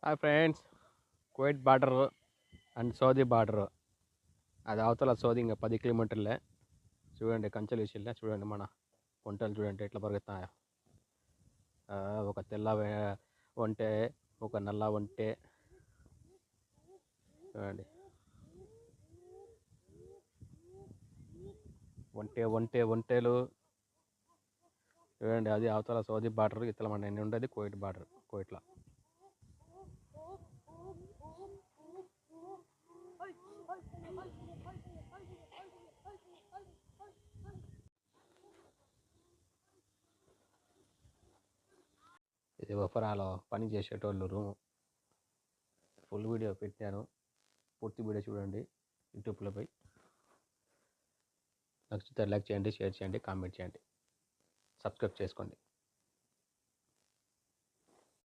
Hi friends, Kuwait border and Saudi border. అది అవతల Saudi ఇంకా 10 కిలోమీటర్లే. చూడండి కంచెలు వేసిల్లా, చూడండి మన వంటలు చూడండి ఎట్లా పరిగెత్తున్నాయో. ఒక తెల్ల ఒంటె, ఒక నల్ల ఒంటె. చూడండి ఒంటెలు. చూడండి అది అవతల సౌదీ బార్డర్, ఇతల మన ఉండేది కువైట్ బార్డర్. కువైట్లో ఇది ఒఫరాలో పని చేసేటోళ్ళు రూము. ఫుల్ వీడియో పెట్టాను, పూర్తి వీడియో చూడండి యూట్యూబ్లో పోయి. నచ్చితే లైక్ చేయండి, షేర్ చేయండి, కామెంట్ చేయండి, సబ్స్క్రైబ్ చేసుకోండి.